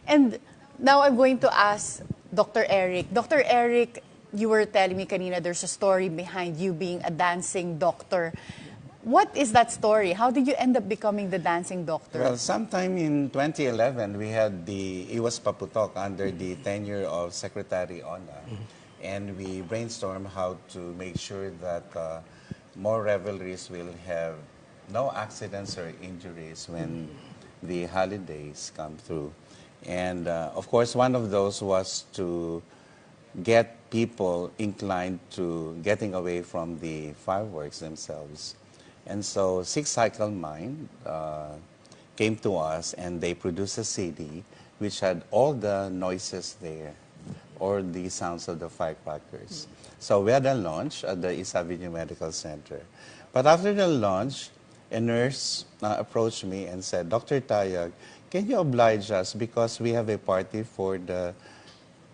And now I'm going to ask Dr. Eric. Dr. Eric, you were telling me kanina there's a story behind you being a dancing doctor. What is that story? How did you end up becoming the dancing doctor? Well, sometime in 2011, we had the Iwas Paputok under the tenure of Secretary Ona. And we brainstormed how to make sure that more revelries will have no accidents or injuries when the holidays come through. And of course, one of those was to get people inclined to getting away from the fireworks themselves. And so Six Cycle Mind came to us and they produced a CD which had all the noises there or the sounds of the firecrackers. So we had a launch at the East Ave Medical Center. But after the launch, a nurse approached me and said, Dr. Tayag, can you oblige us because we have a party for the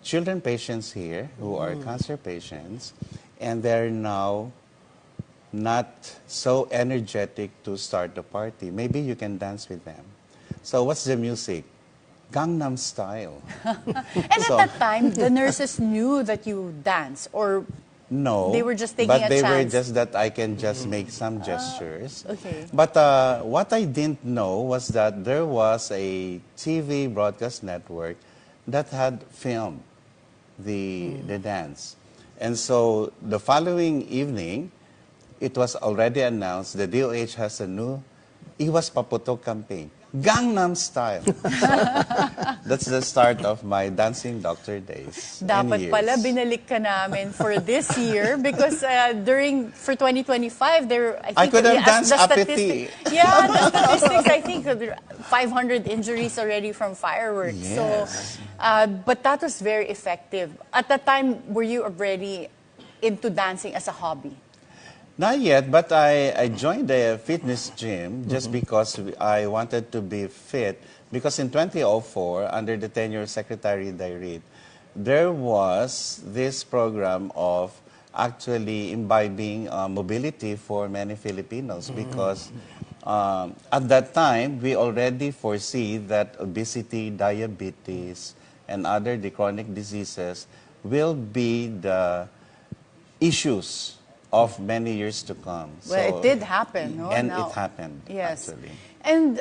children patients here who are cancer patients and they're now not so energetic to start the party. Maybe you can dance with them. So what's the music? Gangnam Style. And at that time, the nurses knew that you dance, or no, they were just taking a but they were chance? just that I can just make some gestures. Okay. But what I didn't know was that there was a TV broadcast network that had filmed the dance. And so the following evening, it was already announced the DOH has a new Iwas Paputok campaign, Gangnam Style. So, that's the start of my dancing doctor days. Dapat pala binalik ka namin for this year because for 2025, I could have danced apathy. Yeah, the statistics, I think, 500 injuries already from fireworks. Yes. So, but that was very effective. At that time, were you already into dancing as a hobby? Not yet, but I joined a fitness gym just because I wanted to be fit. Because in 2004, under the tenure of Secretary Dairit, there was this program of actually imbibing mobility for many Filipinos. Because at that time, we already foresee that obesity, diabetes, and other the chronic diseases will be the issues of many years to come. Well, so, it did happen. No? And Now, it happened, yes. actually. And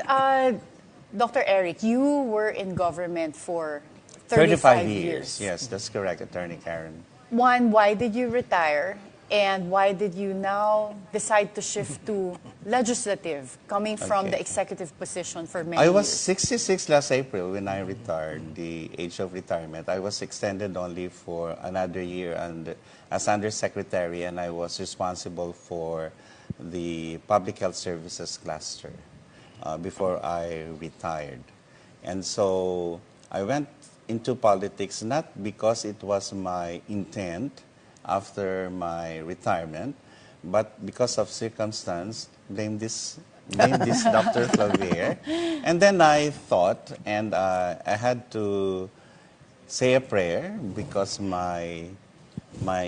Dr. Eric, you were in government for 35 years. Yes, that's correct, Attorney Karen. One, why did you retire? And why did you now decide to shift to legislative, coming from the executive position for many I was years? 66 last April when I retired, the age of retirement. I was extended only for another year and as undersecretary, and I was responsible for the public health services cluster before I retired. And so I went into politics not because it was my intent after my retirement, but because of circumstance, blame this Dr. Flavier. And then I thought, and I had to say a prayer because my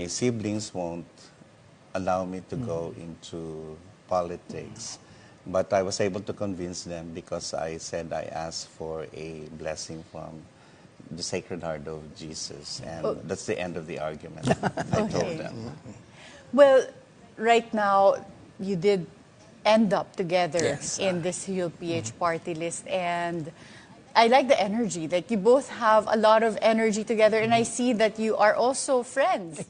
siblings won't allow me to go into politics. But I was able to convince them because I said I asked for a blessing from the Sacred Heart of Jesus. And that's the end of the argument. I told them. Well, right now, you did end up together in this HEAL-PH party list. And I like the energy. Like, you both have a lot of energy together. And I see that you are also friends.